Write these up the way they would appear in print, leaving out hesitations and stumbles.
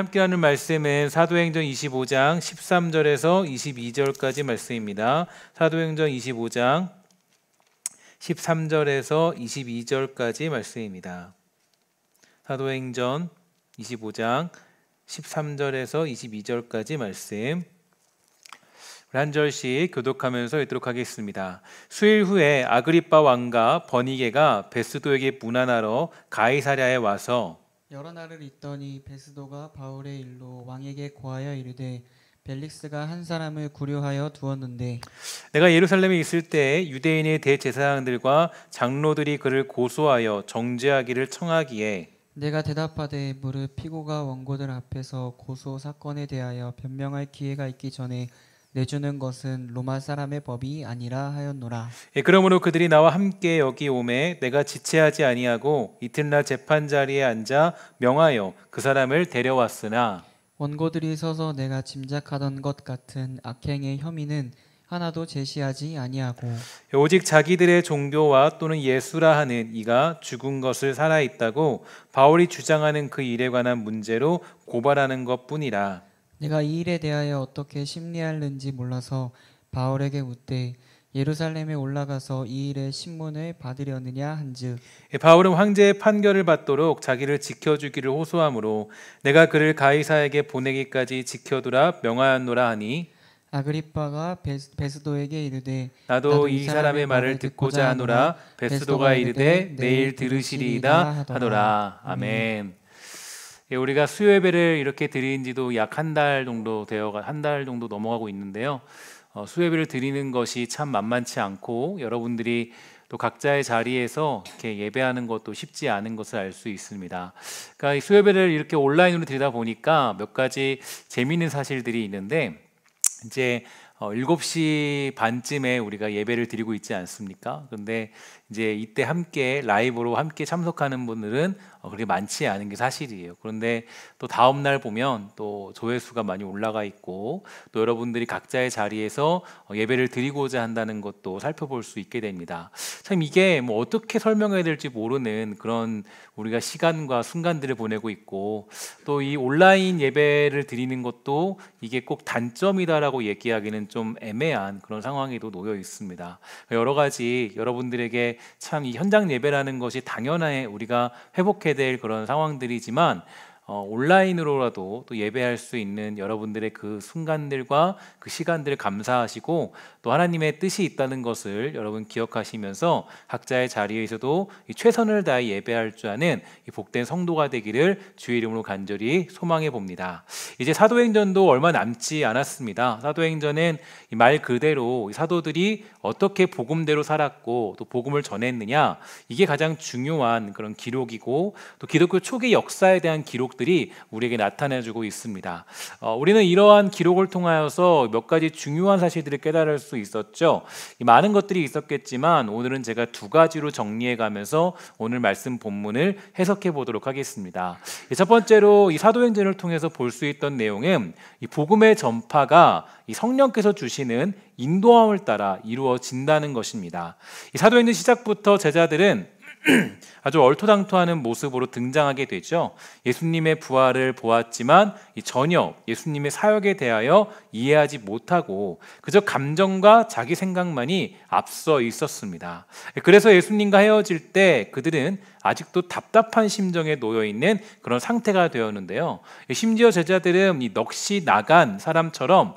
함께 하는 말씀은 사도행전 25장 13절에서 22절까지 말씀입니다. 사도행전 25장 13절에서 22절까지 말씀입니다. 사도행전 25장 13절에서 22절까지 말씀 한 절씩 교독하면서 읽도록 하겠습니다. 수일 후에 아그리빠 왕과 버니게가 베스도에게 문안하러 가이사랴에 와서 여러 날을 있더니 베스도가 바울의 일로 왕에게 고하여 이르되 벨릭스가 한 사람을 구류하여 두었는데 내가 예루살렘에 있을 때 유대인의 대제사장들과 장로들이 그를 고소하여 정죄하기를 청하기에 내가 대답하되 무릇 피고가 원고들 앞에서 고소 사건에 대하여 변명할 기회가 있기 전에 내주는 것은 로마 사람의 법이 아니라 하였노라. 그러므로 그들이 나와 함께 여기 오매 내가 지체하지 아니하고 이튿날 재판 자리에 앉아 명하여 그 사람을 데려왔으나 원고들이 서서 내가 짐작하던 것 같은 악행의 혐의는 하나도 제시하지 아니하고 오직 자기들의 종교와 또는 예수라 하는 이가 죽은 것을 살아있다고 바울이 주장하는 그 일에 관한 문제로 고발하는 것뿐이라. 내가 이 일에 대하여 어떻게 심리할는지 몰라서 바울에게 묻되 예루살렘에 올라가서 이 일의 신문을 받으려느냐 한즉 바울은 황제의 판결을 받도록 자기를 지켜주기를 호소하므로 내가 그를 가이사에게 보내기까지 지켜두라 명하였노라 하니 아그리빠가 베스도에게 이르되 나도 이 사람의 말을 듣고자 하노라. 베스도가 이르되 내일 들으시리이다 하노라. 아멘. 우리가 수요 예배를 이렇게 드린 지도 약 한 달 정도 한 달 정도 넘어가고 있는데요. 수요 예배를 드리는 것이 참 만만치 않고 여러분들이 또 각자의 자리에서 이렇게 예배하는 것도 쉽지 않은 것을 알 수 있습니다. 그러니까 이 수요 예배를 이렇게 온라인으로 드리다 보니까 몇 가지 재미있는 사실들이 있는데 이제 7시 반쯤에 우리가 예배를 드리고 있지 않습니까? 그런데 이제 이때 함께 라이브로 함께 참석하는 분들은 그렇게 많지 않은 게 사실이에요. 그런데 또 다음 날 보면 또 조회수가 많이 올라가 있고 또 여러분들이 각자의 자리에서 예배를 드리고자 한다는 것도 살펴볼 수 있게 됩니다. 참 이게 뭐 어떻게 설명해야 될지 모르는 그런 우리가 시간과 순간들을 보내고 있고 또 이 온라인 예배를 드리는 것도 이게 꼭 단점이다라고 얘기하기는 좀 애매한 그런 상황에도 놓여 있습니다. 여러 가지 여러분들에게 참 이 현장 예배라는 것이 당연히 우리가 회복해야 될 그런 상황들이지만 온라인으로라도 또 예배할 수 있는 여러분들의 그 순간들과 그 시간들을 감사하시고 또 하나님의 뜻이 있다는 것을 여러분 기억하시면서 각자의 자리에서도 이 최선을 다해 예배할 줄 아는 이 복된 성도가 되기를 주의 이름으로 간절히 소망해 봅니다. 이제 사도행전도 얼마 남지 않았습니다. 사도행전은 이 말 그대로 이 사도들이 어떻게 복음대로 살았고 또 복음을 전했느냐, 이게 가장 중요한 그런 기록이고 또 기독교 초기 역사에 대한 기록들이 우리에게 나타내주고 있습니다. 우리는 이러한 기록을 통하여서 몇 가지 중요한 사실들을 깨달을 수 있었죠. 많은 것들이 있었겠지만 오늘은 제가 두 가지로 정리해 가면서 오늘 말씀 본문을 해석해 보도록 하겠습니다. 첫 번째로 이 사도행전을 통해서 볼 수 있던 내용은 이 복음의 전파가 이 성령께서 주시는 인도함을 따라 이루어진다는 것입니다. 이 사도행전 시작부터 제자들은 아주 얼토당토하는 모습으로 등장하게 되죠. 예수님의 부활을 보았지만 전혀 예수님의 사역에 대하여 이해하지 못하고 그저 감정과 자기 생각만이 앞서 있었습니다. 그래서 예수님과 헤어질 때 그들은 아직도 답답한 심정에 놓여 있는 그런 상태가 되었는데요. 심지어 제자들은 이 넋이 나간 사람처럼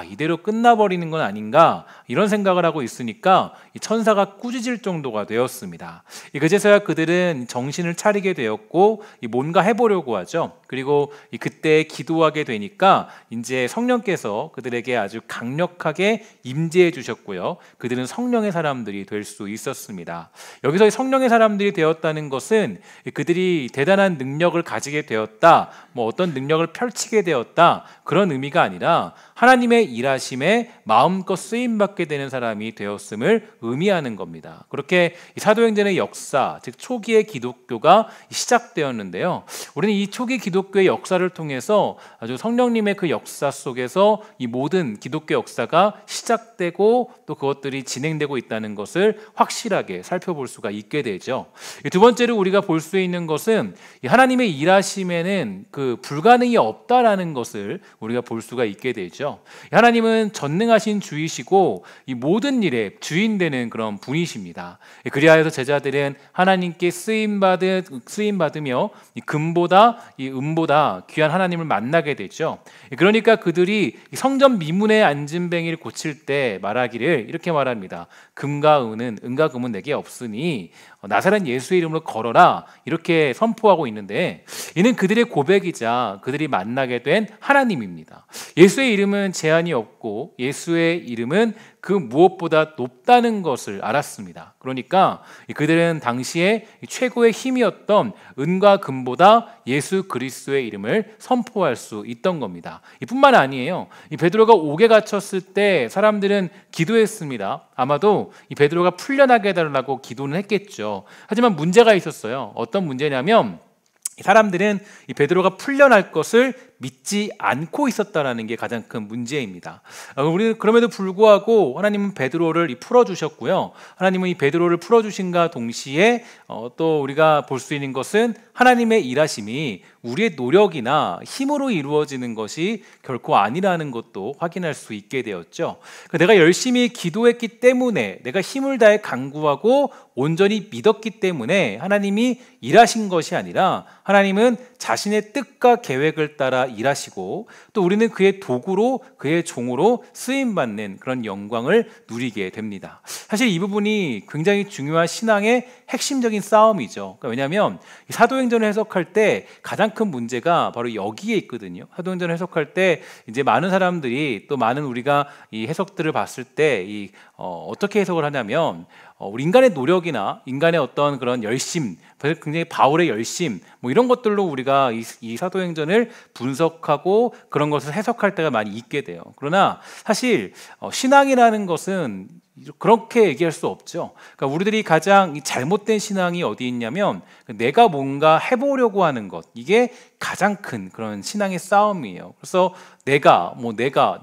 이대로 끝나버리는 건 아닌가 이런 생각을 하고 있으니까 이 천사가 꾸짖을 정도가 되었습니다. 그제서야 그들은 정신을 차리게 되었고 뭔가 해보려고 하죠. 그리고 그때 기도하게 되니까 이제 성령께서 그들에게 아주 강력하게 임재해 주셨고요. 그들은 성령의 사람들이 될 수 있었습니다. 여기서 성령의 사람들이 되었다는 것은 그들이 대단한 능력을 가지게 되었다, 어떤 능력을 펼치게 되었다, 그런 의미가 아니라 하나님의 일하심에 마음껏 쓰임받게 되는 사람이 되었음을 의미하는 겁니다. 그렇게 사도행전의 역사, 즉 초기의 기독교가 시작되었는데요. 우리는 이 초기 기독교의 역사를 통해서 아주 성령님의 그 역사 속에서 이 모든 기독교 역사가 시작되고 또 그것들이 진행되고 있다는 것을 확실하게 살펴볼 수가 있게 되죠. 두 번째로 우리가 볼 수 있는 것은 하나님의 일하심에는 그 불가능이 없다라는 것을 우리가 볼 수가 있게 되죠. 하나님은 전능하신 주이시고 이 모든 일에 주인 되는 그런 분이십니다. 그리하여서 제자들은 하나님께 쓰임 받으며 이 금보다 이 은보다 귀한 하나님을 만나게 되죠. 그러니까 그들이 성전 미문에 앉은 뱅이를 고칠 때 말하기를 이렇게 말합니다. 은과 금은 내게 없으니 나사렛 예수의 이름으로 걸어라, 이렇게 선포하고 있는데, 이는 그들의 고백이자 그들이 만나게 된 하나님입니다. 예수의 이름은 제한이 없고 예수의 이름은 그 무엇보다 높다는 것을 알았습니다. 그러니까 그들은 당시에 최고의 힘이었던 은과 금보다 예수 그리스도의 이름을 선포할 수 있던 겁니다. 이뿐만 아니에요. 이 베드로가 옥에 갇혔을 때 사람들은 기도했습니다. 아마도 이 베드로가 풀려나게 해달라고 기도는 했겠죠. 하지만 문제가 있었어요. 어떤 문제냐면 사람들은 이 베드로가 풀려날 것을 믿지 않고 있었다라는 게 가장 큰 문제입니다. 우리는 그럼에도 불구하고 하나님은 베드로를 풀어주셨고요. 하나님은 이 베드로를 풀어주신과 동시에 또 우리가 볼 수 있는 것은 하나님의 일하심이 우리의 노력이나 힘으로 이루어지는 것이 결코 아니라는 것도 확인할 수 있게 되었죠. 내가 열심히 기도했기 때문에, 내가 힘을 다해 간구하고 온전히 믿었기 때문에 하나님이 일하신 것이 아니라 하나님은 자신의 뜻과 계획을 따라 일하시고 또 우리는 그의 도구로, 그의 종으로 쓰임받는 그런 영광을 누리게 됩니다. 사실 이 부분이 굉장히 중요한 신앙의 핵심적인 싸움이죠. 왜냐하면 사도행전을 해석할 때 가장 큰 문제가 바로 여기에 있거든요. 사도행전을 해석할 때 이제 많은 사람들이, 또 많은 우리가 이 해석들을 봤을 때 어떻게 해석을 하냐면 우리 인간의 노력이나 인간의 어떤 그런 열심, 굉장히 바울의 열심, 뭐 이런 것들로 우리가 이 사도행전을 분석하고 그런 것을 해석할 때가 많이 있게 돼요. 그러나 사실 신앙이라는 것은 그렇게 얘기할 수 없죠. 그러니까 우리들이 가장 잘못된 신앙이 어디 있냐면 내가 뭔가 해보려고 하는 것, 이게 가장 큰 그런 신앙의 싸움이에요. 그래서 내가 뭐 했다,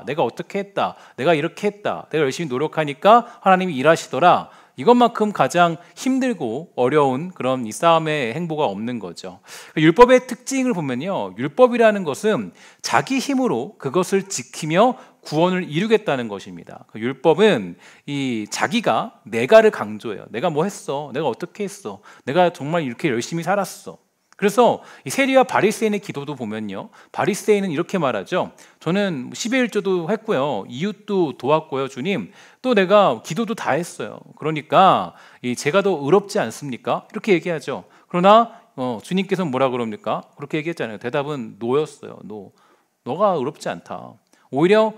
내가 어떻게 했다, 내가 이렇게 했다, 내가 열심히 노력하니까 하나님이 일하시더라, 이것만큼 가장 힘들고 어려운 그런 이 싸움의 행보가 없는 거죠. 율법의 특징을 보면요, 율법이라는 것은 자기 힘으로 그것을 지키며 구원을 이루겠다는 것입니다. 율법은 이 자기가 내가를 강조해요. 내가 뭐 했어, 내가 어떻게 했어, 내가 정말 이렇게 열심히 살았어. 그래서 이 세리와 바리새인의 기도도 보면요, 바리새인은 이렇게 말하죠. 저는 10의 1조도 했고요, 이웃도 도왔고요, 주님, 또 내가 기도도 다 했어요. 그러니까 제가 더 의롭지 않습니까? 이렇게 얘기하죠. 그러나 주님께서는 뭐라 그럽니까? 그렇게 얘기했잖아요. 대답은 노였어요. 너가 의롭지 않다. 오히려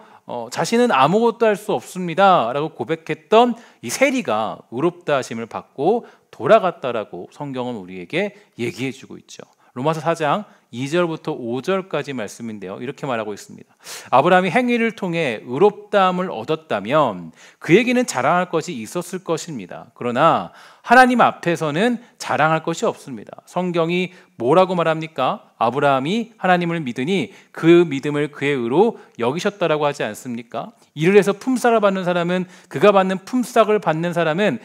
자신은 아무것도 할 수 없습니다 라고 고백했던 이 세리가 의롭다 하심을 받고 돌아갔다라고 성경은 우리에게 얘기해 주고 있죠. 로마서 4장 2절부터 5절까지 말씀인데요, 이렇게 말하고 있습니다. 아브라함이 행위를 통해 의롭다함을 얻었다면 그에게는 자랑할 것이 있었을 것입니다. 그러나 하나님 앞에서는 자랑할 것이 없습니다. 성경이 뭐라고 말합니까? 아브라함이 하나님을 믿으니 그 믿음을 그의 의로 여기셨다라고 하지 않습니까? 일을 해서 품삯을 받는 사람은 그가 받는 품삯을 받는 사람은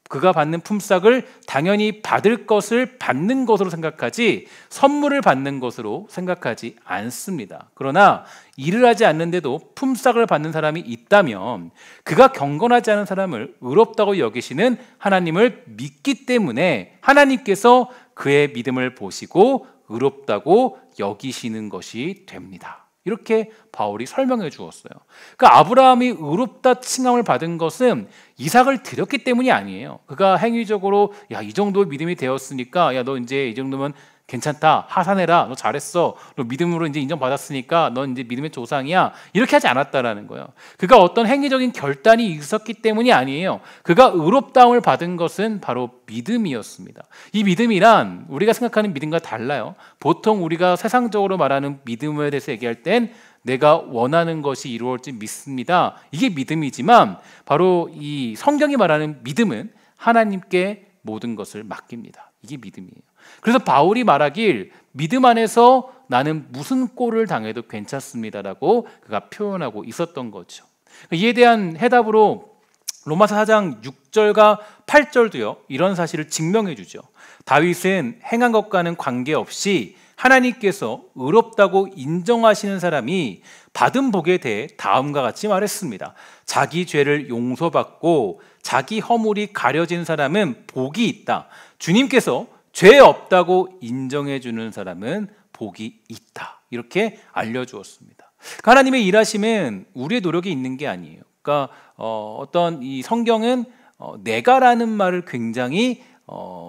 그가 받는 품삯을 당연히 받을 것을 받는 것으로 생각하지 선물을 받는 것으로 생각하지 않습니다. 그러나 일을 하지 않는데도 품삯을 받는 사람이 있다면 그가 경건하지 않은 사람을 의롭다고 여기시는 하나님을 믿기 때문에 하나님께서 그의 믿음을 보시고 의롭다고 여기시는 것이 됩니다. 이렇게 바울이 설명해 주었어요. 그러니까 아브라함이 의롭다 칭함을 받은 것은 이삭을 드렸기 때문이 아니에요. 그가 행위적으로 이 정도 믿음이 되었으니까 너 이제 이 정도면 괜찮다, 하산해라, 너 잘했어, 너 믿음으로 이제 인정받았으니까 넌 이제 믿음의 조상이야, 이렇게 하지 않았다라는 거예요. 그가 어떤 행위적인 결단이 있었기 때문이 아니에요. 그가 의롭다움을 받은 것은 바로 믿음이었습니다. 이 믿음이란 우리가 생각하는 믿음과 달라요. 보통 우리가 세상적으로 말하는 믿음에 대해서 얘기할 땐 내가 원하는 것이 이루어질지 믿습니다, 이게 믿음이지만 바로 이 성경이 말하는 믿음은 하나님께 모든 것을 맡깁니다. 이게 믿음이에요. 그래서 바울이 말하길 믿음 안에서 나는 무슨 꼴을 당해도 괜찮습니다라고 그가 표현하고 있었던 거죠. 이에 대한 해답으로 로마서 4장 6절과 8절도요, 이런 사실을 증명해 주죠. 다윗은 행한 것과는 관계없이 하나님께서 의롭다고 인정하시는 사람이 받은 복에 대해 다음과 같이 말했습니다. 자기 죄를 용서받고 자기 허물이 가려진 사람은 복이 있다. 주님께서 죄 없다고 인정해 주는 사람은 복이 있다. 이렇게 알려주었습니다. 그러니까 하나님의 일하심은 우리의 노력이 있는 게 아니에요. 그러니까 어떤 이 성경은 내가라는 말을 굉장히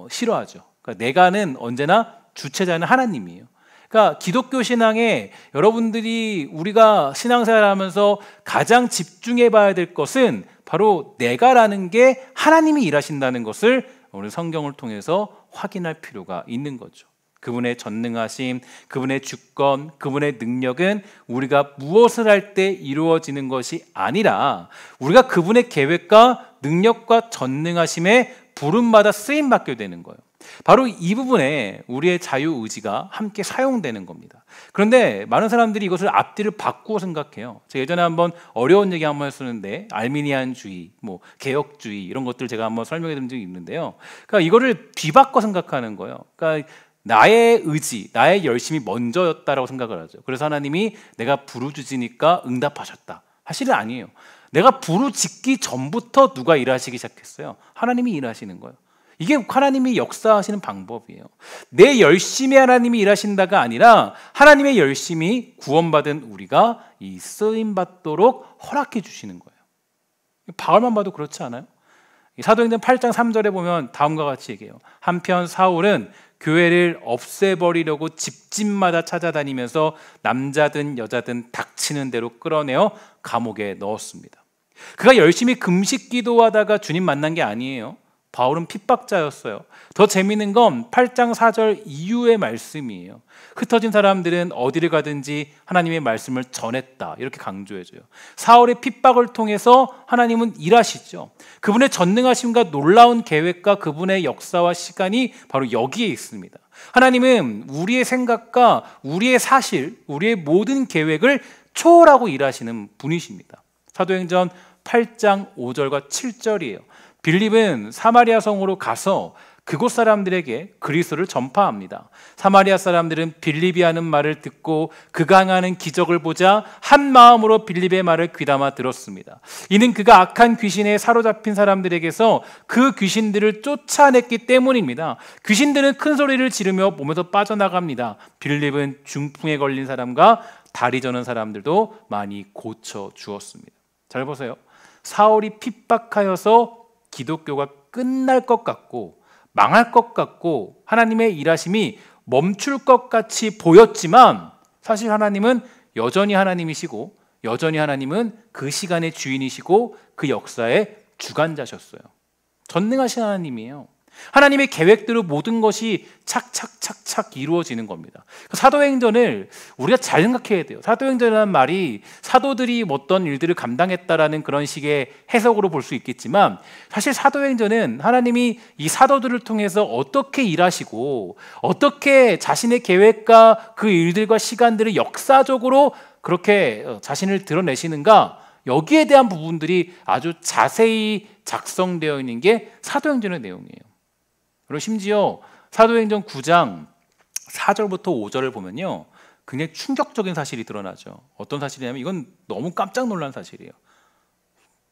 싫어하죠. 그러니까 내가는 언제나 주체자는 하나님이에요. 그러니까 기독교 신앙에 여러분들이 우리가 신앙생활하면서 가장 집중해 봐야 될 것은 바로 내가라는 게 하나님이 일하신다는 것을 오늘 성경을 통해서 확인할 필요가 있는 거죠. 그분의 전능하심, 그분의 주권, 그분의 능력은 우리가 무엇을 할 때 이루어지는 것이 아니라 우리가 그분의 계획과 능력과 전능하심에 부름마다 쓰임받게 되는 거예요. 바로 이 부분에 우리의 자유의지가 함께 사용되는 겁니다. 그런데 많은 사람들이 이것을 앞뒤를 바꾸어 생각해요. 제가 예전에 한번 어려운 얘기 한번 했었는데 알미니안주의, 개혁주의 이런 것들 제가 한번 설명해 드린 적이 있는데요. 그러니까 이거를 뒤바꿔 생각하는 거예요. 그러니까 나의 의지, 나의 열심이 먼저였다라고 생각을 하죠. 그래서 하나님이 내가 부르짖으니까 응답하셨다. 사실은 아니에요. 내가 부르짖기 전부터 누가 일하시기 시작했어요? 하나님이 일하시는 거예요. 이게 하나님이 역사하시는 방법이에요. 내 열심히 하나님이 일하신다가 아니라 하나님의 열심히 구원받은 우리가 이 쓰임받도록 허락해 주시는 거예요. 바울만 봐도 그렇지 않아요? 사도행전 8장 3절에 보면 다음과 같이 얘기해요. 한편 사울은 교회를 없애버리려고 집집마다 찾아다니면서 남자든 여자든 닥치는 대로 끌어내어 감옥에 넣었습니다. 그가 열심히 금식 기도하다가 주님 만난 게 아니에요. 바울은 핍박자였어요. 더 재미있는 건 8장 4절 이후의 말씀이에요. 흩어진 사람들은 어디를 가든지 하나님의 말씀을 전했다, 이렇게 강조해줘요. 사울의 핍박을 통해서 하나님은 일하시죠. 그분의 전능하심과 놀라운 계획과 그분의 역사와 시간이 바로 여기에 있습니다. 하나님은 우리의 생각과 우리의 사실, 우리의 모든 계획을 초월하고 일하시는 분이십니다. 사도행전 8장 5절과 7절이에요. 빌립은 사마리아 성으로 가서 그곳 사람들에게 그리스도를 전파합니다. 사마리아 사람들은 빌립이 하는 말을 듣고 그가 행하는 기적을 보자 한 마음으로 빌립의 말을 귀담아 들었습니다. 이는 그가 악한 귀신에 사로잡힌 사람들에게서 그 귀신들을 쫓아냈기 때문입니다. 귀신들은 큰 소리를 지르며 몸에서 빠져나갑니다. 빌립은 중풍에 걸린 사람과 다리 저는 사람들도 많이 고쳐 주었습니다. 잘 보세요. 사울이 핍박하여서 기독교가 끝날 것 같고 망할 것 같고 하나님의 일하심이 멈출 것 같이 보였지만 사실 하나님은 여전히 하나님이시고 여전히 하나님은 그 시간의 주인이시고 그 역사의 주관자셨어요. 전능하신 하나님이에요. 하나님의 계획대로 모든 것이 착착착착 이루어지는 겁니다. 사도행전을 우리가 잘 생각해야 돼요. 사도행전이라는 말이 사도들이 어떤 일들을 감당했다라는 그런 식의 해석으로 볼 수 있겠지만 사실 사도행전은 하나님이 이 사도들을 통해서 어떻게 일하시고 어떻게 자신의 계획과 그 일들과 시간들을 역사적으로 그렇게 자신을 드러내시는가, 여기에 대한 부분들이 아주 자세히 작성되어 있는 게 사도행전의 내용이에요. 그리고 심지어 사도행전 9장 4절부터 5절을 보면요, 굉장히 충격적인 사실이 드러나죠. 어떤 사실이냐면 이건 너무 깜짝 놀란 사실이에요.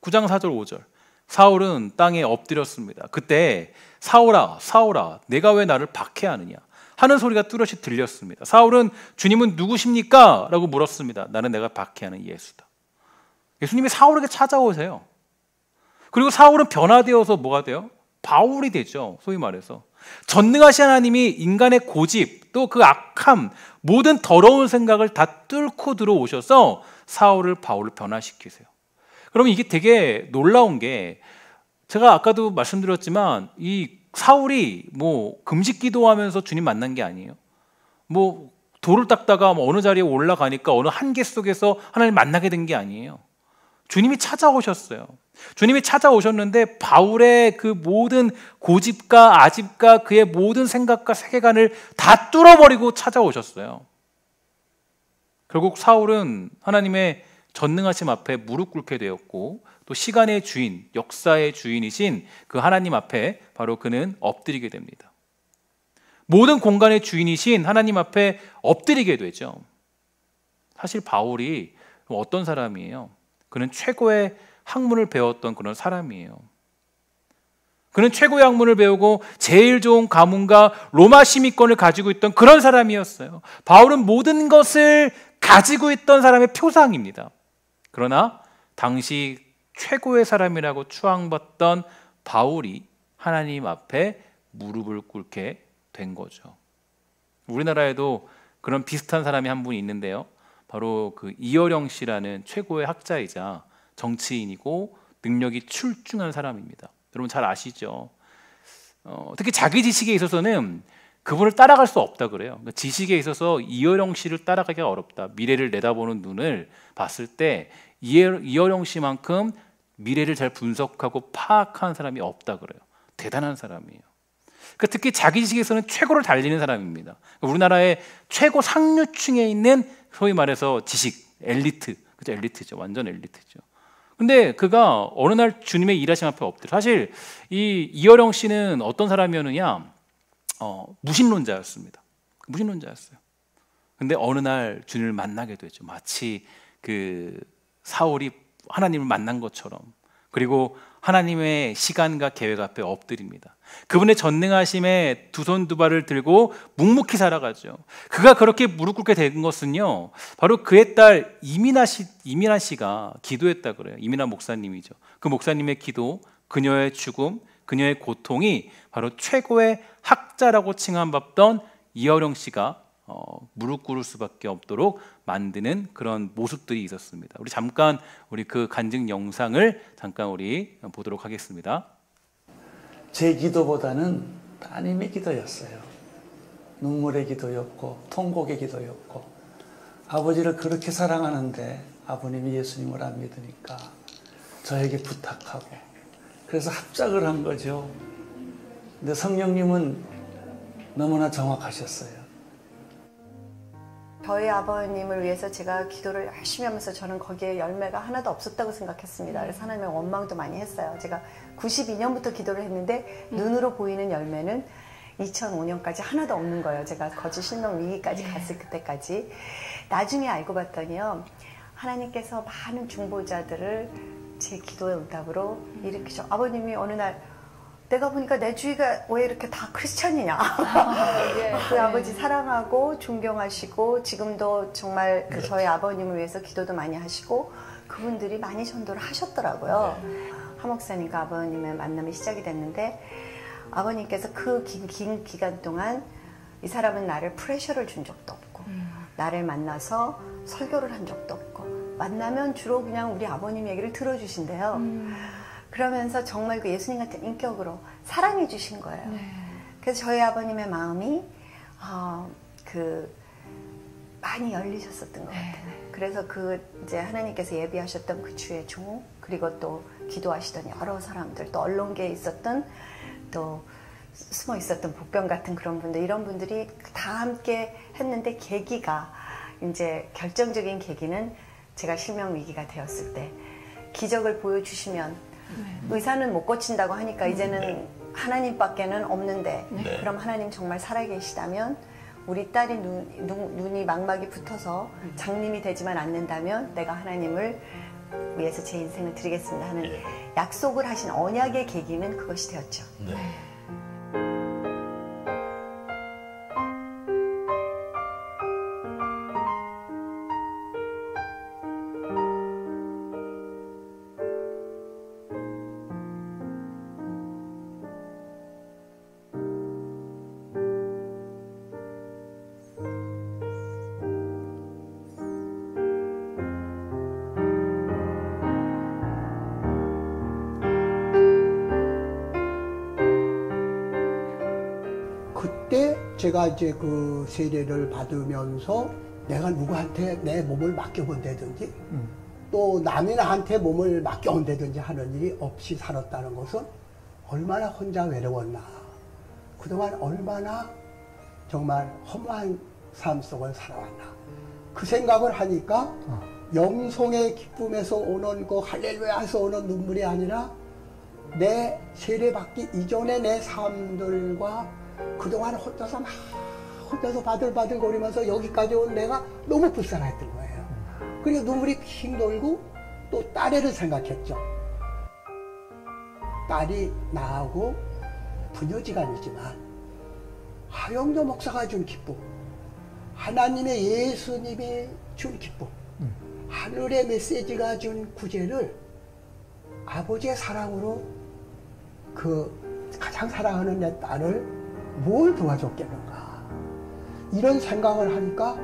9장 4절 5절. 사울은 땅에 엎드렸습니다. 그때 사울아 사울아 내가 왜 나를 박해하느냐 하는 소리가 뚜렷이 들렸습니다. 사울은 주님은 누구십니까? 라고 물었습니다. 나는 내가 박해하는 예수다. 예수님이 사울에게 찾아오세요. 그리고 사울은 변화되어서 뭐가 돼요? 바울이 되죠. 소위 말해서 전능하신 하나님이 인간의 고집 또 그 악함 모든 더러운 생각을 다 뚫고 들어오셔서 사울을 바울을 변화시키세요. 그러면 이게 되게 놀라운 게 제가 아까도 말씀드렸지만 이 사울이 뭐 금식 기도하면서 주님 만난 게 아니에요. 뭐 돌을 닦다가 뭐 어느 자리에 올라가니까 어느 한계 속에서 하나님 만나게 된 게 아니에요. 주님이 찾아오셨어요. 주님이 찾아오셨는데 바울의 그 모든 고집과 아집과 그의 모든 생각과 세계관을 다 뚫어버리고 찾아오셨어요. 결국 사울은 하나님의 전능하심 앞에 무릎 꿇게 되었고 또 시간의 주인, 역사의 주인이신 그 하나님 앞에 바로 그는 엎드리게 됩니다. 모든 공간의 주인이신 하나님 앞에 엎드리게 되죠. 사실 바울이 어떤 사람이에요? 그는 최고의 학문을 배웠던 그런 사람이에요. 그는 최고의 학문을 배우고 제일 좋은 가문과 로마 시민권을 가지고 있던 그런 사람이었어요. 바울은 모든 것을 가지고 있던 사람의 표상입니다. 그러나 당시 최고의 사람이라고 추앙받던 바울이 하나님 앞에 무릎을 꿇게 된 거죠. 우리나라에도 그런 비슷한 사람이 한 분이 있는데요. 바로 그 이어령 씨라는 최고의 학자이자 정치인이고 능력이 출중한 사람입니다. 여러분 잘 아시죠? 특히 자기 지식에 있어서는 그분을 따라갈 수 없다 그래요. 그러니까 지식에 있어서 이어령 씨를 따라가기가 어렵다. 미래를 내다보는 눈을 봤을 때 이어령 씨만큼 미래를 잘 분석하고 파악한 사람이 없다 그래요. 대단한 사람이에요. 그러니까 특히 자기 지식에서는 최고를 달리는 사람입니다. 그러니까 우리나라의 최고 상류층에 있는 소위 말해서 지식, 엘리트, 그죠? 엘리트죠. 완전 엘리트죠. 근데 그가 어느 날 주님의 일하심 앞에 엎드려. 사실 이 이어령 씨는 어떤 사람이었느냐? 무신론자였습니다. 무신론자였어요. 근데 어느 날 주님을 만나게 되죠. 마치 그 사울이 하나님을 만난 것처럼. 그리고 하나님의 시간과 계획 앞에 엎드립니다. 그분의 전능하심에 두 손 두 발을 들고 묵묵히 살아가죠. 그가 그렇게 무릎 꿇게 된 것은요, 바로 그의 딸 이민아 씨가 기도했다 그래요. 이민아 목사님이죠. 그 목사님의 기도, 그녀의 죽음, 그녀의 고통이 바로 최고의 학자라고 칭함받던 이어령 씨가 무릎 꿇을 수밖에 없도록 만드는 그런 모습들이 있었습니다. 우리 잠깐 그 간증 영상을 잠깐 우리 보도록 하겠습니다. 제 기도보다는 따님의 기도였어요. 눈물의 기도였고 통곡의 기도였고 아버지를 그렇게 사랑하는데 아버님이 예수님을 안 믿으니까 저에게 부탁하고 그래서 합작을 한 거죠. 근데 성령님은 너무나 정확하셨어요. 저희 아버님을 위해서 제가 기도를 열심히 하면서 저는 거기에 열매가 하나도 없었다고 생각했습니다. 그래서 하나님의 원망도 많이 했어요. 제가 92년부터 기도를 했는데 눈으로 보이는 열매는 2005년까지 하나도 없는 거예요. 제가 거짓 신앙 위기까지 갔을 그때까지. 나중에 알고 봤더니요. 하나님께서 많은 중보자들을 제 기도의 응답으로 일으키죠. 아버님이 어느 날 내가 보니까 내 주위가 왜 이렇게 다 크리스천이냐. 그 아버지 사랑하고 존경하시고 지금도 정말 그 저희 아버님을 위해서 기도도 많이 하시고 그분들이 많이 전도를 하셨더라고요. 하 목사님과 아버님의 만남이 시작이 됐는데 아버님께서 그 긴 기간 동안 이 사람은 나를 프레셔를 준 적도 없고 나를 만나서 설교를 한 적도 없고 만나면 주로 그냥 우리 아버님 얘기를 들어주신대요. 그러면서 정말 그 예수님 같은 인격으로 사랑해 주신 거예요. 그래서 저희 아버님의 마음이 많이 열리셨었던 것 같아요. 그래서 이제 하나님께서 예비하셨던 그 주의 종 그리고 또 기도하시던 여러 사람들 또 언론계에 있었던 또 숨어 있었던 복병 같은 그런 분들 이런 분들이 다 함께 했는데 계기가 이제 결정적인 계기는 제가 실명 위기가 되었을 때 기적을 보여주시면 의사는 못 고친다고 하니까 이제는 하나님밖에는 없는데 그럼 하나님 정말 살아계시다면 우리 딸이 눈이 망막이 붙어서 장님이 되지만 않는다면 내가 하나님을 위해서 제 인생을 드리겠습니다 하는 약속을 하신 언약의 계기는 그것이 되었죠. 그때 제가 이제 그 세례를 받으면서 내가 누구한테 내 몸을 맡겨본다든지 또 남이나한테 몸을 맡겨온다든지 하는 일이 없이 살았다는 것은 얼마나 혼자 외로웠나. 그동안 얼마나 정말 허무한 삶 속을 살아왔나. 그 생각을 하니까 영성의 기쁨에서 오는 그 할렐루야에서 오는 눈물이 아니라 내 세례받기 이전의 내 삶들과 그동안 혼자서 바들바들거리면서 여기까지 온 내가 너무 불쌍했던 거예요. 그리고 눈물이 핑 돌고 또 딸애를 생각했죠. 딸이 나하고 부녀지간이지만 하영조 목사가 준 기쁨, 하나님의 예수님이 준 기쁨, 하늘의 메시지가 준 구제를 아버지의 사랑으로 그 가장 사랑하는 내 딸을 뭘 도와줬겠는가. 이런 생각을 하니까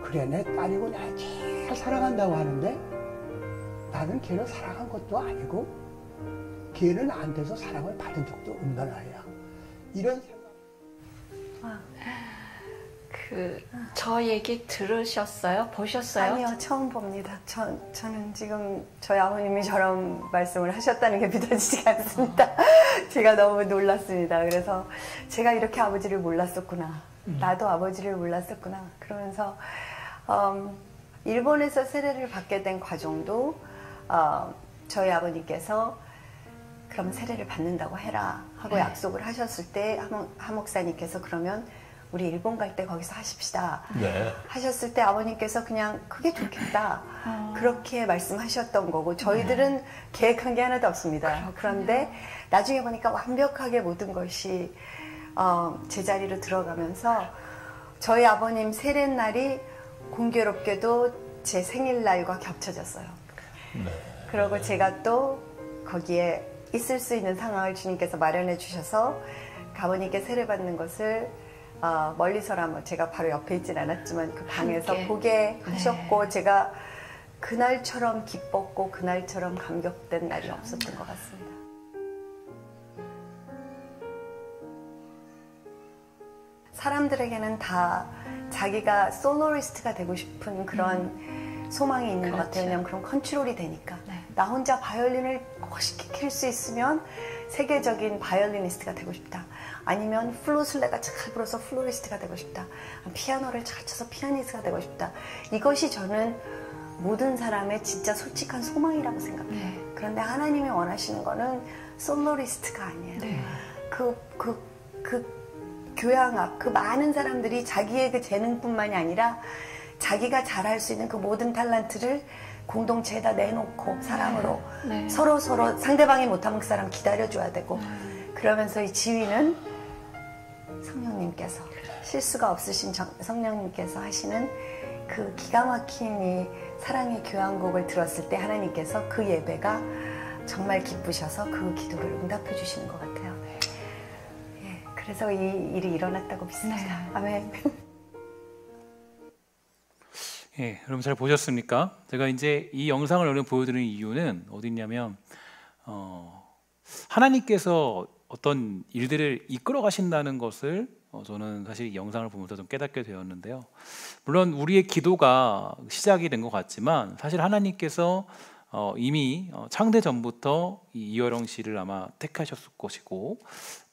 그래, 내 딸이고 내가 제일 사랑한다고 하는데 나는 걔를 사랑한 것도 아니고 걔는 안 돼서 사랑을 받은 적도 없는 아이야. 이런 생각. 저 얘기 들으셨어요? 보셨어요? 아니요, 처음 봅니다. 저는 지금 저희 아버님이 저런 말씀을 하셨다는 게 믿어지지가 않습니다. 제가 너무 놀랐습니다. 그래서 제가 이렇게 아버지를 몰랐었구나. 나도 아버지를 몰랐었구나. 그러면서 일본에서 세례를 받게 된 과정도 저희 아버님께서 그럼 세례를 받는다고 해라 하고 약속을 하셨을 때 하 목사님께서 그러면 우리 일본 갈 때 거기서 하십시다 하셨을 때 아버님께서 그냥 그게 좋겠다 그렇게 말씀하셨던 거고 저희들은 계획한 게 하나도 없습니다. 그런데 나중에 보니까 완벽하게 모든 것이 제자리로 들어가면서 저희 아버님 세례날이 공교롭게도 제 생일날과 겹쳐졌어요. 그리고 제가 또 거기에 있을 수 있는 상황을 주님께서 마련해 주셔서 아버님께 세례받는 것을 멀리서라면 제가 바로 옆에 있진 않았지만 그 방에서 함께. 보게 하셨고 제가 그날처럼 기뻤고 그날처럼 감격된 날이 없었던 것 같습니다. 사람들에게는 다 자기가 솔로리스트가 되고 싶은 그런 소망이 있는 것 같아요. 왜냐면 그런 컨트롤이 되니까. 나 혼자 바이올린을 멋있게 킬 수 있으면 세계적인 바이올리니스트가 되고 싶다. 아니면 플룻을 내가 잘 불어서 플루리스트가 되고 싶다. 피아노를 잘 쳐서 피아니스트가 되고 싶다. 이것이 저는 모든 사람의 진짜 솔직한 소망이라고 생각해요. 그런데 하나님이 원하시는 거는 솔로리스트가 아니에요. 그 교양학, 그 많은 사람들이 자기의 그 재능뿐만이 아니라 자기가 잘할 수 있는 그 모든 탤런트를 공동체에다 내놓고 사랑으로 서로 상대방이 못하면 그 사람 기다려줘야 되고 그러면서 이 지휘는 성령님께서 실수가 없으신 성령님께서 하시는 그 기가 막힌 이 사랑의 교향곡을 들었을 때 하나님께서 그 예배가 정말 기쁘셔서 그 기도를 응답해 주시는 것 같아요. 예, 그래서 이 일이 일어났다고 믿습니다. 아멘. 예, 여러분 잘 보셨습니까? 제가 이제 이 영상을 오늘 보여드리는 이유는 어디냐면 하나님께서 어떤 일들을 이끌어 가신다는 것을 저는 사실 이 영상을 보면서 좀 깨닫게 되었는데요. 물론 우리의 기도가 시작이 된 것 같지만 사실 하나님께서 이미 창대 전부터 이어령 씨를 아마 택하셨을 것이고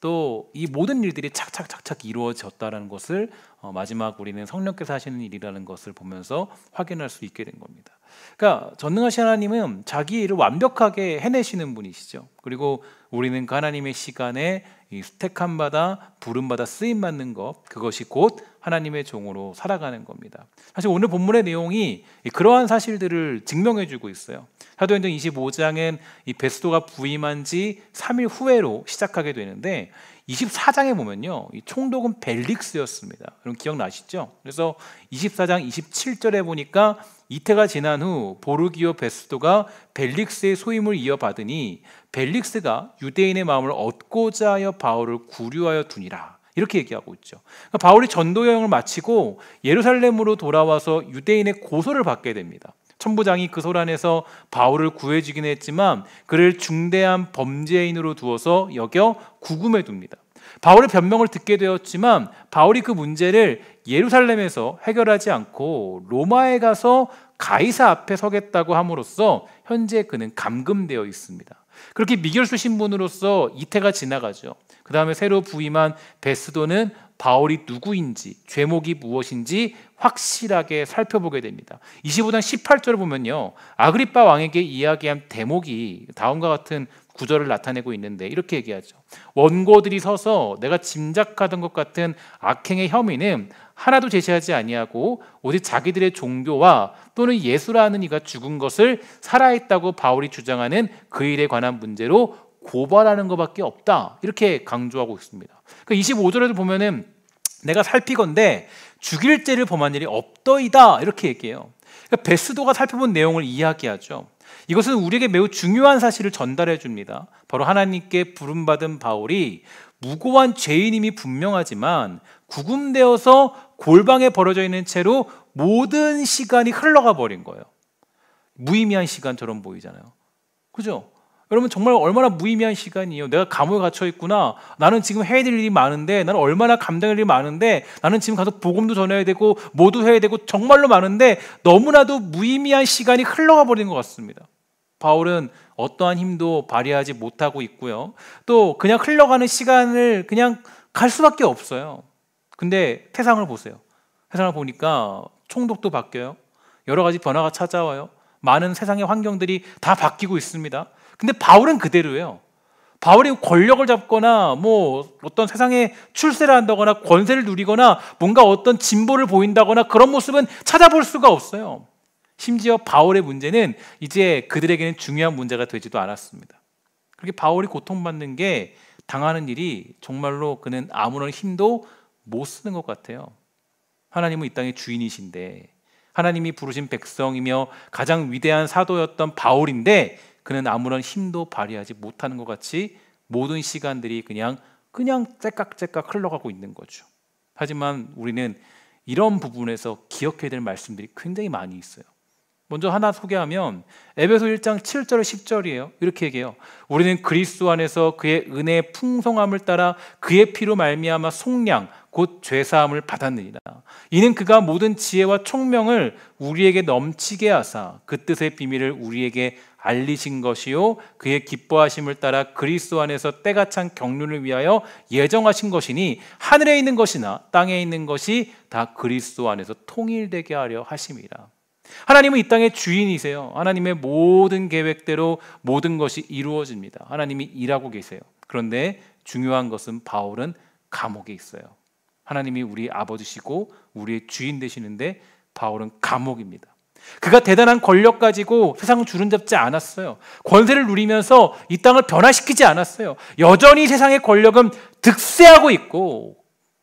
또 이 모든 일들이 착착착착 이루어졌다는 것을 마지막 우리는 성령께서 하시는 일이라는 것을 보면서 확인할 수 있게 된 겁니다. 그러니까 전능하신 하나님은 자기 일을 완벽하게 해내시는 분이시죠. 그리고 우리는 그 하나님의 시간에 이 택함 받아 부름 받아 쓰임 받는 것, 그것이 곧 하나님의 종으로 살아가는 겁니다. 사실 오늘 본문의 내용이 그러한 사실들을 증명해주고 있어요. 사도행전 25장은 이 베스도가 부임한 지 3일 후회로 시작하게 되는데 24장에 보면요, 이 총독은 벨릭스였습니다. 여러분 기억나시죠? 그래서 24장 27절에 보니까 이태가 지난 후 보르기오 베스도가 벨릭스의 소임을 이어받으니 벨릭스가 유대인의 마음을 얻고자 하여 바울을 구류하여 두니라. 이렇게 얘기하고 있죠. 그러니까 바울이 전도 여행을 마치고 예루살렘으로 돌아와서 유대인의 고소를 받게 됩니다. 천부장이 그 소란에서 바울을 구해주긴 했지만 그를 중대한 범죄인으로 두어서 여겨 구금해 둡니다. 바울의 변명을 듣게 되었지만 바울이 그 문제를 예루살렘에서 해결하지 않고 로마에 가서 가이사 앞에 서겠다고 함으로써 현재 그는 감금되어 있습니다. 그렇게 미결수 신분으로서 이태가 지나가죠. 그 다음에 새로 부임한 베스도는 바울이 누구인지, 죄목이 무엇인지 확실하게 살펴보게 됩니다. 25장 18절을 보면요, 아그리빠 왕에게 이야기한 대목이 다음과 같은 구절을 나타내고 있는데 이렇게 얘기하죠. 원고들이 서서 내가 짐작하던 것 같은 악행의 혐의는 하나도 제시하지 아니하고 오직 자기들의 종교와 또는 예수라는 이가 죽은 것을 살아있다고 바울이 주장하는 그 일에 관한 문제로 고발하는 것밖에 없다, 이렇게 강조하고 있습니다. 25절에도 보면은 내가 살피건대 죽일 죄를 범한 일이 없더이다, 이렇게 얘기해요. 베스도가 살펴본 내용을 이야기하죠. 이것은 우리에게 매우 중요한 사실을 전달해 줍니다. 바로 하나님께 부름받은 바울이 무고한 죄인임이 분명하지만 구금되어서 골방에 버려져 있는 채로 모든 시간이 흘러가 버린 거예요. 무의미한 시간처럼 보이잖아요. 그죠? 여러분, 정말 얼마나 무의미한 시간이에요. 내가 감옥에 갇혀 있구나. 나는 지금 해야 될 일이 많은데, 나는 얼마나 감당할 일이 많은데, 나는 지금 가서 복음도 전해야 되고 뭐도 해야 되고 정말로 많은데 너무나도 무의미한 시간이 흘러가 버리는 것 같습니다. 바울은 어떠한 힘도 발휘하지 못하고 있고요. 또 그냥 흘러가는 시간을 그냥 갈 수밖에 없어요. 근데 세상을 보세요. 세상을 보니까 총독도 바뀌어요. 여러 가지 변화가 찾아와요. 많은 세상의 환경들이 다 바뀌고 있습니다. 근데 바울은 그대로예요. 바울이 권력을 잡거나 뭐 어떤 세상에 출세를 한다거나 권세를 누리거나 뭔가 어떤 진보를 보인다거나 그런 모습은 찾아볼 수가 없어요. 심지어 바울의 문제는 이제 그들에게는 중요한 문제가 되지도 않았습니다. 그렇게 바울이 고통받는 게 당하는 일이 정말로 그는 아무런 힘도 못 쓰는 것 같아요. 하나님은 이 땅의 주인이신데, 하나님이 부르신 백성이며 가장 위대한 사도였던 바울인데 그는 아무런 힘도 발휘하지 못하는 것 같이 모든 시간들이 그냥 째깍째깍 흘러가고 있는 거죠. 하지만 우리는 이런 부분에서 기억해야 될 말씀들이 굉장히 많이 있어요. 먼저 하나 소개하면 에베소 1장 7절 10절이에요. 이렇게 얘기해요. 우리는 그리스도 안에서 그의 은혜의 풍성함을 따라 그의 피로 말미암아 속량 곧 죄사함을 받았느니라. 이는 그가 모든 지혜와 총명을 우리에게 넘치게 하사 그 뜻의 비밀을 우리에게 알리신 것이요 그의 기뻐하심을 따라 그리스도 안에서 때가 찬 경륜을 위하여 예정하신 것이니 하늘에 있는 것이나 땅에 있는 것이 다 그리스도 안에서 통일되게 하려 하심이라. 하나님은 이 땅의 주인이세요. 하나님의 모든 계획대로 모든 것이 이루어집니다. 하나님이 일하고 계세요. 그런데 중요한 것은 바울은 감옥에 있어요. 하나님이 우리 아버지시고 우리의 주인 되시는데 바울은 감옥입니다. 그가 대단한 권력 가지고 세상을 주름잡지 않았어요. 권세를 누리면서 이 땅을 변화시키지 않았어요. 여전히 세상의 권력은 득세하고 있고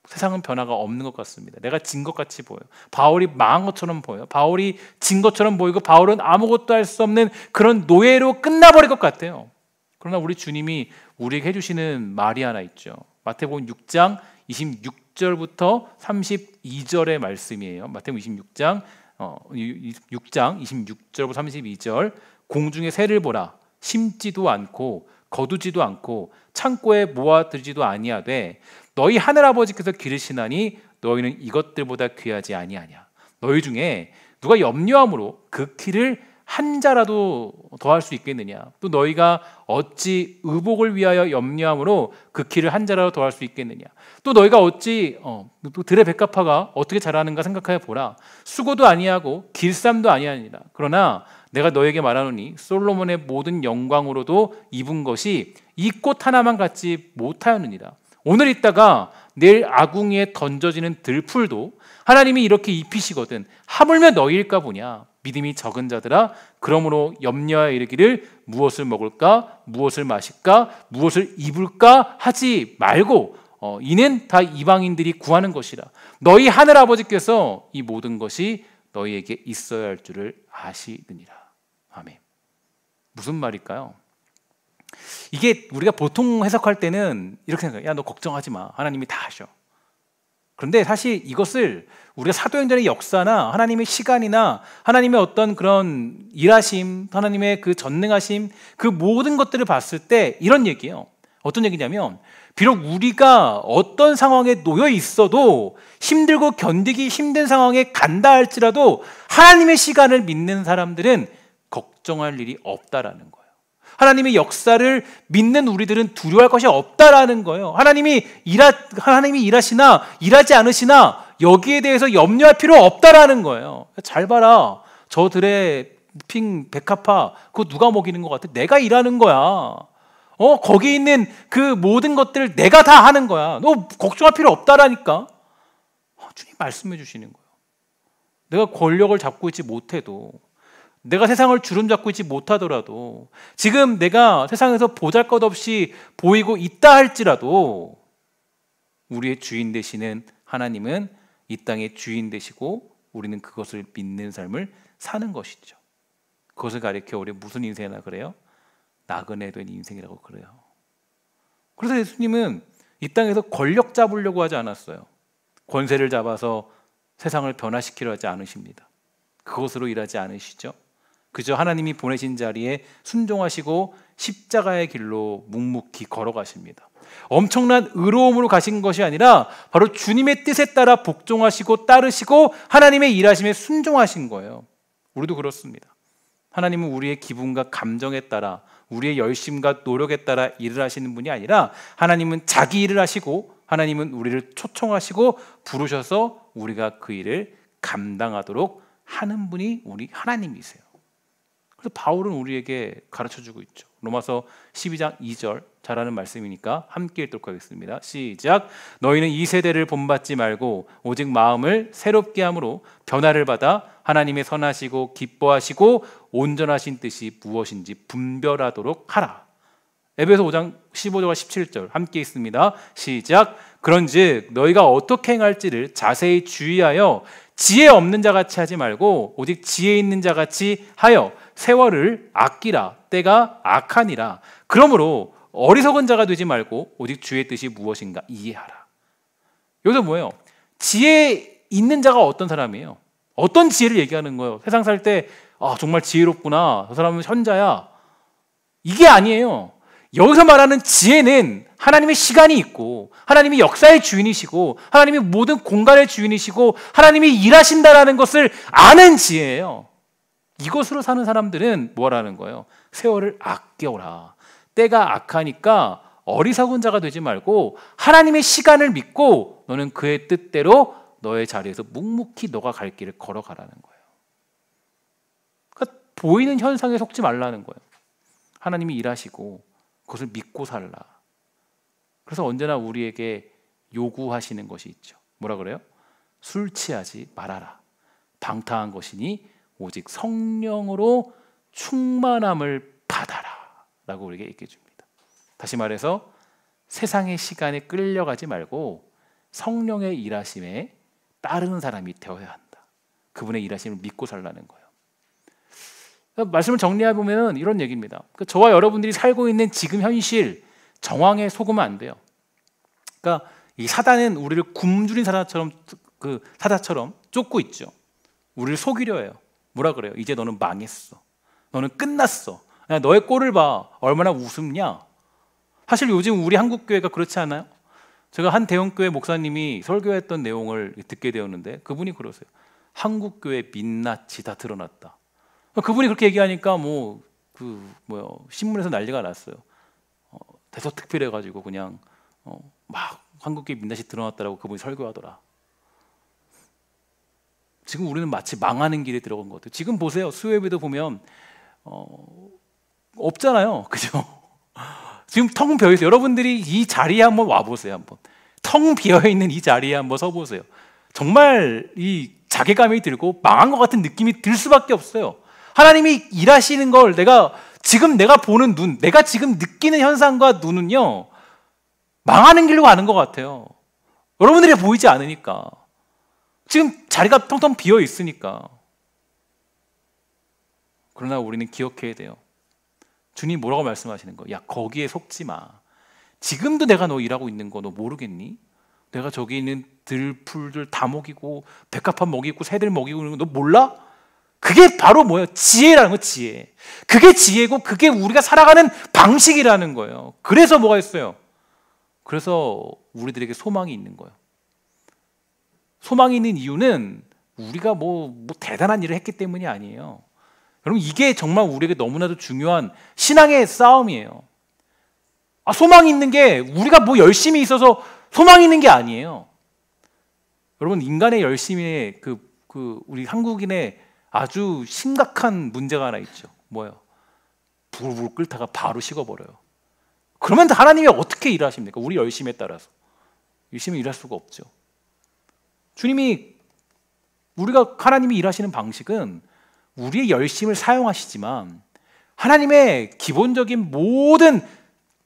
세상은 변화가 없는 것 같습니다. 내가 진 것 같이 보여요. 바울이 망한 것처럼 보여요. 바울이 진 것처럼 보이고 바울은 아무것도 할 수 없는 그런 노예로 끝나버릴 것 같아요. 그러나 우리 주님이 우리에게 해주시는 말이 하나 있죠. 마태복음 6장 26절부터 32절의 말씀이에요. 마태복음 6장 26절부터 32절. 공중의 새를 보라. 심지도 않고 거두지도 않고 창고에 모아들지도 아니하되 너희 하늘아버지께서 기르시나니 너희는 이것들보다 귀하지 아니하냐. 너희 중에 누가 염려함으로 그 키를 한 자라도 더할 수 있겠느냐. 또 너희가 어찌 의복을 위하여 염려함으로 그 키를 한 자라도 더할 수 있겠느냐. 또 너희가 어찌 또 들의 백합화가 어떻게 자라는가 생각하여 보라. 수고도 아니하고 길쌈도 아니하니라. 그러나 내가 너에게 말하노니 솔로몬의 모든 영광으로도 입은 것이 이 꽃 하나만 갖지 못하였느니라. 오늘 있다가 내일 아궁이에 던져지는 들풀도 하나님이 이렇게 입히시거든 하물며 너희일까 보냐. 믿음이 적은 자들아, 그러므로 염려하여 이르기를 무엇을 먹을까, 무엇을 마실까, 무엇을 입을까 하지 말고 이는 다 이방인들이 구하는 것이라. 너희 하늘 아버지께서 이 모든 것이 너희에게 있어야 할 줄을 아시느니라. 아멘. 무슨 말일까요? 이게 우리가 보통 해석할 때는 이렇게 생각해요. 야, 너 걱정하지 마. 하나님이 다 하셔. 그런데 사실 이것을 우리가 사도행전의 역사나 하나님의 시간이나 하나님의 어떤 그런 일하심, 하나님의 그 전능하심, 그 모든 것들을 봤을 때 이런 얘기예요. 어떤 얘기냐면 비록 우리가 어떤 상황에 놓여 있어도 힘들고 견디기 힘든 상황에 간다 할지라도 하나님의 시간을 믿는 사람들은 걱정할 일이 없다라는 거예요. 하나님의 역사를 믿는 우리들은 두려워할 것이 없다라는 거예요. 하나님이 일하시나 일하지 않으시나 여기에 대해서 염려할 필요 없다라는 거예요. 잘 봐라. 저들의 백합화 그거 누가 먹이는 것 같아? 내가 일하는 거야. 거기 있는 그 모든 것들을 내가 다 하는 거야. 너 걱정할 필요 없다라니까. 주님 말씀해 주시는 거예요. 내가 권력을 잡고 있지 못해도, 내가 세상을 주름잡고 있지 못하더라도, 지금 내가 세상에서 보잘것없이 보이고 있다 할지라도 우리의 주인 되시는 하나님은 이 땅의 주인 되시고 우리는 그것을 믿는 삶을 사는 것이죠. 그것을 가리켜 우리 무슨 인생이라 그래요? 나그네 된 인생이라고 그래요. 그래서 예수님은 이 땅에서 권력 잡으려고 하지 않았어요. 권세를 잡아서 세상을 변화시키려 하지 않으십니다. 그것으로 일하지 않으시죠. 그저 하나님이 보내신 자리에 순종하시고 십자가의 길로 묵묵히 걸어가십니다. 엄청난 의로움으로 가신 것이 아니라 바로 주님의 뜻에 따라 복종하시고 따르시고 하나님의 일하심에 순종하신 거예요. 우리도 그렇습니다. 하나님은 우리의 기분과 감정에 따라, 우리의 열심과 노력에 따라 일을 하시는 분이 아니라 하나님은 자기 일을 하시고 하나님은 우리를 초청하시고 부르셔서 우리가 그 일을 감당하도록 하는 분이 우리 하나님이세요. 그래서 바울은 우리에게 가르쳐주고 있죠. 로마서 12장 2절 잘하는 말씀이니까 함께 읽도록 하겠습니다. 시작. 너희는 이 세대를 본받지 말고 오직 마음을 새롭게 함으로 변화를 받아 하나님의 선하시고 기뻐하시고 온전하신 뜻이 무엇인지 분별하도록 하라. 에베소 5장 15절과 17절 함께 읽습니다. 시작. 그런즉 너희가 어떻게 행할지를 자세히 주의하여 지혜 없는 자같이 하지 말고 오직 지혜 있는 자같이 하여 세월을 아끼라. 때가 악하니라. 그러므로 어리석은 자가 되지 말고 오직 주의 뜻이 무엇인가 이해하라. 여기서 뭐예요? 지혜 있는 자가 어떤 사람이에요? 어떤 지혜를 얘기하는 거예요? 세상 살 때 정말 지혜롭구나, 저 사람은 현자야, 이게 아니에요. 여기서 말하는 지혜는 하나님의 시간이 있고 하나님이 역사의 주인이시고 하나님이 모든 공간의 주인이시고 하나님이 일하신다라는 것을 아는 지혜예요. 이것으로 사는 사람들은 뭐라는 거예요? 세월을 아껴라. 때가 악하니까 어리석은 자가 되지 말고 하나님의 시간을 믿고 너는 그의 뜻대로 너의 자리에서 묵묵히 너가 갈 길을 걸어가라는 거예요. 그러니까 보이는 현상에 속지 말라는 거예요. 하나님이 일하시고 그것을 믿고 살라. 그래서 언제나 우리에게 요구하시는 것이 있죠. 뭐라 그래요? 술 취하지 말아라. 방탕한 것이니 오직 성령으로 충만함을 받아라 라고 우리에게 얘기해 줍니다. 다시 말해서 세상의 시간에 끌려가지 말고 성령의 일하심에 따르는 사람이 되어야 한다. 그분의 일하심을 믿고 살라는 거예요. 말씀을 정리해보면 이런 얘기입니다. 저와 여러분들이 살고 있는 지금 현실 정황에 속으면 안 돼요. 그러니까 이 사단은 우리를 굶주린 사자처럼 쫓고 있죠. 우리를 속이려 해요. 뭐라 그래요? 이제 너는 망했어. 너는 끝났어. 야, 너의 꼴을 봐. 얼마나 우습냐. 사실 요즘 우리 한국교회가 그렇지 않아요? 제가 한 대형교회 목사님이 설교했던 내용을 듣게 되었는데 그분이 그러세요. 한국교회 민낯이 다 드러났다. 그분이 그렇게 얘기하니까 신문에서 난리가 났어요. 대서특필해가지고 그냥 막 한국교회 민낯이 드러났다라고 그분이 설교하더라. 지금 우리는 마치 망하는 길에 들어간 것 같아요. 지금 보세요. 수요예배도 보면 없잖아요. 그죠? 지금 텅 비어 있어요. 여러분들이 이 자리에 한번 와보세요. 한번 텅 비어 있는 이 자리에 한번 서보세요. 정말 이 자괴감이 들고 망한 것 같은 느낌이 들 수밖에 없어요. 하나님이 일하시는 걸 내가 보는 눈, 내가 지금 느끼는 현상과 눈은요 망하는 길로 가는 것 같아요. 여러분들이 보이지 않으니까. 지금 자리가 텅텅 비어 있으니까. 그러나 우리는 기억해야 돼요. 주님 뭐라고 말씀하시는 거예요? 야, 거기에 속지 마. 지금도 내가 너 일하고 있는 거 너 모르겠니? 내가 저기 있는 들풀들 다 먹이고 백합화 먹이고 새들 먹이고 있는 거 너 몰라? 그게 바로 뭐예요? 지혜라는 거예요. 지혜. 그게 지혜고 그게 우리가 살아가는 방식이라는 거예요. 그래서 뭐가 있어요? 그래서 우리들에게 소망이 있는 거예요. 소망이 있는 이유는 우리가 뭐 대단한 일을 했기 때문이 아니에요. 여러분, 이게 정말 우리에게 너무나도 중요한 신앙의 싸움이에요. 소망이 있는 게 우리가 뭐 열심히 있어서 소망이 있는 게 아니에요. 여러분, 인간의 열심에 우리 한국인의 아주 심각한 문제가 하나 있죠. 뭐예요? 불을 끓다가 바로 식어버려요. 그러면 하나님이 어떻게 일하십니까? 우리 열심에 따라서 열심히 일할 수가 없죠. 하나님이 일하시는 방식은 우리의 열심을 사용하시지만 하나님의 기본적인 모든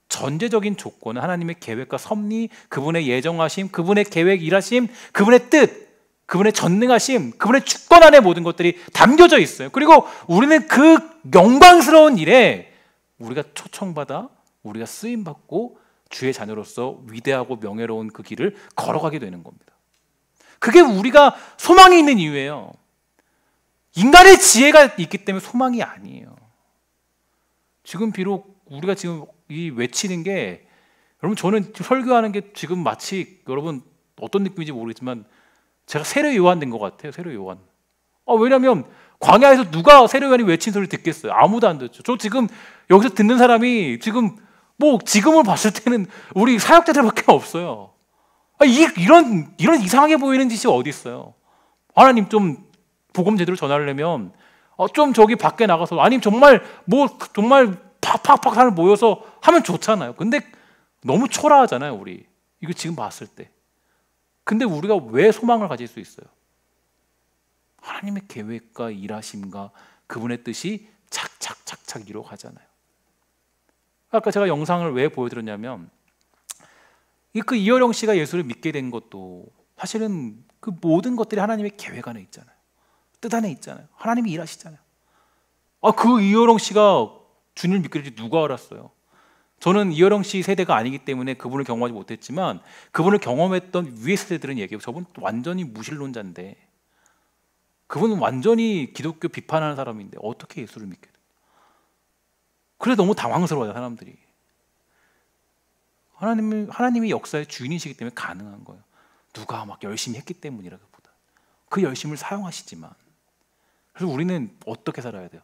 전제적인 조건은 하나님의 계획과 섭리, 그분의 예정하심, 그분의 계획, 일하심, 그분의 뜻, 그분의 전능하심, 그분의 주권 안에 모든 것들이 담겨져 있어요. 그리고 우리는 그 영광스러운 일에 우리가 초청받아 우리가 쓰임받고 주의 자녀로서 위대하고 명예로운 그 길을 걸어가게 되는 겁니다. 그게 우리가 소망이 있는 이유예요. 인간의 지혜가 있기 때문에 소망이 아니에요. 지금 비록 우리가 지금 이 외치는 게, 여러분, 저는 설교하는 게 지금 마치, 여러분 어떤 느낌인지 모르겠지만 제가 세례 요한 된 것 같아요. 세례 요한. 왜냐하면 광야에서 누가 세례 요한이 외친 소리를 듣겠어요? 아무도 안 듣죠. 저 지금 여기서 듣는 사람이 지금을 봤을 때는 우리 사역자들밖에 없어요. 이런 이상하게 보이는 짓이 어디 있어요? 하나님, 좀 복음 제대로 전하려면 좀 저기 밖에 나가서, 아니면 정말 팍팍팍 사람 모여서 하면 좋잖아요. 근데 너무 초라하잖아요, 우리. 이거 지금 봤을 때. 근데 우리가 왜 소망을 가질 수 있어요? 하나님의 계획과 일하심과 그분의 뜻이 착착착착 이루어가잖아요. 아까 제가 영상을 왜 보여드렸냐면, 이어령 씨가 예수를 믿게 된 것도 사실은 그 모든 것들이 하나님의 계획 안에 있잖아요. 뜻 안에 있잖아요. 하나님이 일하시잖아요. 그 이어령 씨가 주님을 믿게 될지 누가 알았어요? 저는 이어령 씨 세대가 아니기 때문에 그분을 경험하지 못했지만 그분을 경험했던 위의 세대들은 얘기해요. 저분 완전히 무신론자인데, 그분은 완전히 기독교 비판하는 사람인데 어떻게 예수를 믿게 돼요? 그래서 너무 당황스러워요, 사람들이. 하나님이 역사의 주인이시기 때문에 가능한 거예요. 누가 막 열심히 했기 때문이라기보다 그 열심을 사용하시지만. 그래서 우리는 어떻게 살아야 돼요?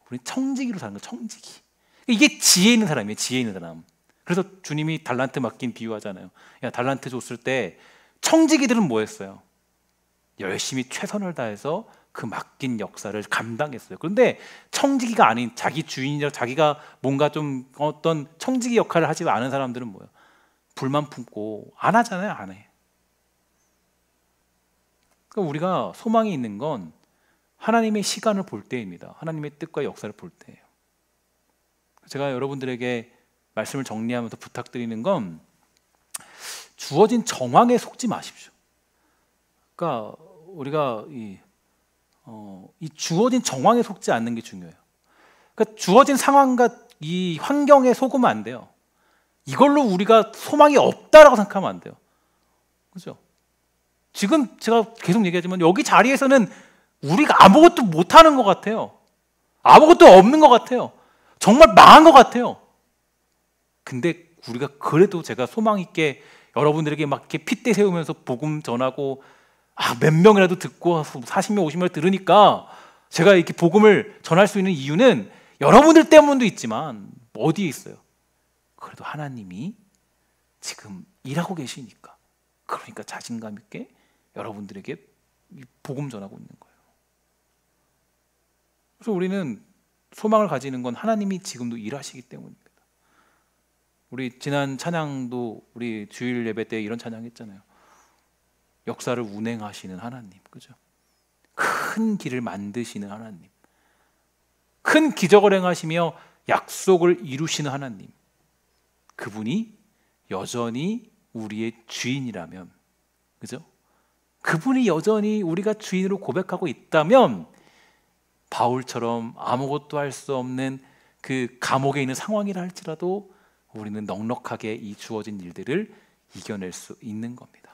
우리는 청지기로 사는 거예요. 청지기. 이게 지혜 있는 사람이에요. 지혜 있는 사람. 그래서 주님이 달란트 맡긴 비유하잖아요. 달란트 줬을 때 청지기들은 뭐 했어요? 열심히 최선을 다해서 그 맡긴 역사를 감당했어요. 그런데 청지기가 아닌, 자기 주인이라 자기가 뭔가 좀 어떤 청지기 역할을 하지 않은 사람들은 뭐예요? 불만 품고 안 하잖아요. 안 해. 그러니까 우리가 소망이 있는 건 하나님의 시간을 볼 때입니다. 하나님의 뜻과 역사를 볼 때예요. 제가 여러분들에게 말씀을 정리하면서 부탁드리는 건, 주어진 정황에 속지 마십시오. 그러니까 우리가 이 주어진 정황에 속지 않는 게 중요해요. 그러니까 주어진 상황과 이 환경에 속으면 안 돼요. 이걸로 우리가 소망이 없다라고 생각하면 안 돼요. 그죠? 지금 제가 계속 얘기하지만 여기 자리에서는 우리가 아무것도 못하는 것 같아요. 아무것도 없는 것 같아요. 정말 망한 것 같아요. 근데 우리가 그래도, 제가 소망 있게 여러분들에게 막 이렇게 핏대 세우면서 복음 전하고 몇 명이라도 듣고 40명 50명 들으니까 제가 이렇게 복음을 전할 수 있는 이유는 여러분들 때문도 있지만 어디에 있어요? 그래도 하나님이 지금 일하고 계시니까, 그러니까 자신감 있게 여러분들에게 복음 전하고 있는 거예요. 그래서 우리는 소망을 가지는 건 하나님이 지금도 일하시기 때문입니다. 우리 지난 찬양도, 우리 주일 예배 때 이런 찬양 했잖아요. 역사를 운행하시는 하나님, 그죠? 큰 길을 만드시는 하나님, 큰 기적을 행하시며 약속을 이루시는 하나님, 그분이 여전히 우리의 주인이라면, 그죠? 그분이 여전히 우리가 주인으로 고백하고 있다면, 바울처럼 아무것도 할 수 없는 그 감옥에 있는 상황이라 할지라도 우리는 넉넉하게 이 주어진 일들을 이겨낼 수 있는 겁니다.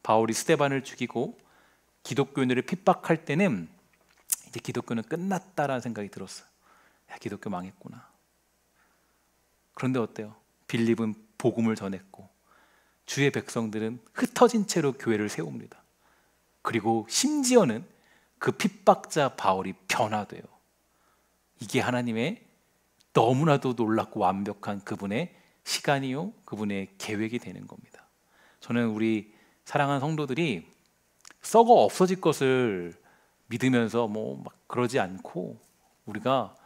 바울이 스데반을 죽이고 기독교인들을 핍박할 때는 이제 기독교는 끝났다라는 생각이 들었어요. 야, 기독교 망했구나. 그런데 어때요? 빌립은 복음을 전했고 주의 백성들은 흩어진 채로 교회를 세웁니다. 그리고 심지어는 그 핍박자 바울이 변화돼요. 이게 하나님의 너무나도 놀랍고 완벽한 그분의 시간이요, 그분의 계획이 되는 겁니다. 저는 우리 사랑하는 성도들이 썩어 없어질 것을 믿으면서 막 그러지 않고 우리가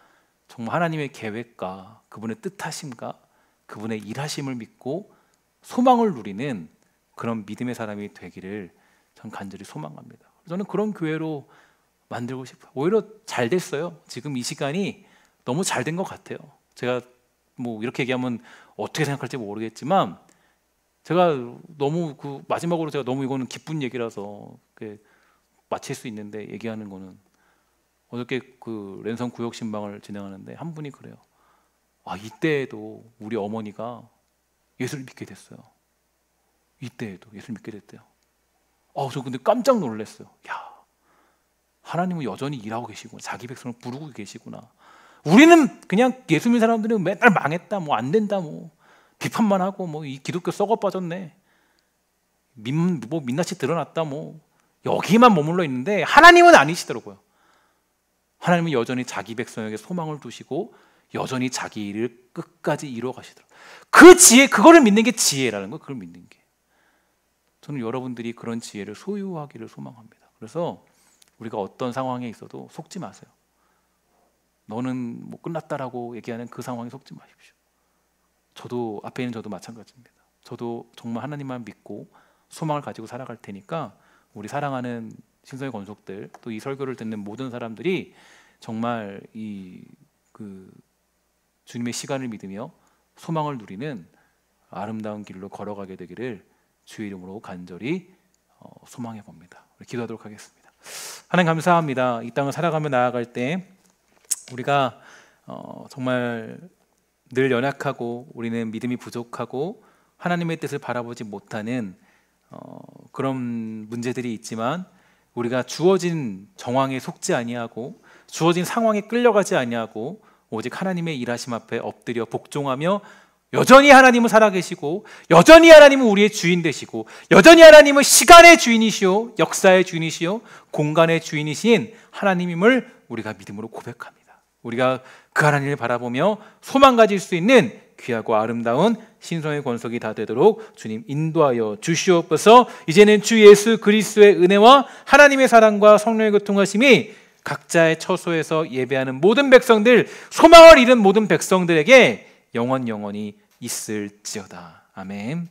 정말 하나님의 계획과 그분의 뜻하심과 그분의 일하심을 믿고 소망을 누리는 그런 믿음의 사람이 되기를 전 간절히 소망합니다. 저는 그런 교회로 만들고 싶어요. 오히려 잘 됐어요. 지금 이 시간이 너무 잘 된 것 같아요. 제가 이렇게 얘기하면 어떻게 생각할지 모르겠지만 제가 너무 마지막으로 제가 너무 이거는 기쁜 얘기라서 마칠 수 있는데 얘기하는 거는 어저께 랜선 구역 신방을 진행하는데 한 분이 그래요. 이때에도 우리 어머니가 예수를 믿게 됐어요. 이때에도 예수를 믿게 됐대요. 저 근데 깜짝 놀랐어요. 야, 하나님은 여전히 일하고 계시구나. 자기 백성을 부르고 계시구나. 우리는 그냥 예수 믿는 사람들은 맨날 망했다, 안 된다, 비판만 하고 이 기독교 썩어 빠졌네, 민낯이 드러났다, 여기만 머물러 있는데 하나님은 아니시더라고요. 하나님은 여전히 자기 백성에게 소망을 두시고 여전히 자기 일을 끝까지 이루어 가시더라고요. 그 지혜, 그거를 믿는 게 지혜라는 거예요. 그걸 믿는 게. 저는 여러분들이 그런 지혜를 소유하기를 소망합니다. 그래서 우리가 어떤 상황에 있어도 속지 마세요. 너는 끝났다라고 얘기하는 그 상황에 속지 마십시오. 저도 앞에 있는 저도 마찬가지입니다. 저도 정말 하나님만 믿고 소망을 가지고 살아갈 테니까 우리 사랑하는 신성의 권속들, 또 이 설교를 듣는 모든 사람들이 정말 주님의 시간을 믿으며 소망을 누리는 아름다운 길로 걸어가게 되기를 주의 이름으로 간절히 소망해 봅니다. 기도하도록 하겠습니다. 하나님 감사합니다. 이 땅을 살아가며 나아갈 때 우리가 정말 늘 연약하고 우리는 믿음이 부족하고 하나님의 뜻을 바라보지 못하는 그런 문제들이 있지만 우리가 주어진 정황에 속지 아니하고 주어진 상황에 끌려가지 아니하고 오직 하나님의 일하심 앞에 엎드려 복종하며 여전히 하나님은 살아계시고 여전히 하나님은 우리의 주인 되시고 여전히 하나님은 시간의 주인이시오, 역사의 주인이시오, 공간의 주인이신 하나님임을 우리가 믿음으로 고백합니다. 우리가 그 하나님을 바라보며 소망 가질 수 있는 귀하고 아름다운 신성의 권속이 다 되도록 주님 인도하여 주시옵소서. 이제는 주 예수 그리스도의 은혜와 하나님의 사랑과 성령의 교통하심이 각자의 처소에서 예배하는 모든 백성들, 소망을 잃은 모든 백성들에게 영원히 있을지어다. 아멘.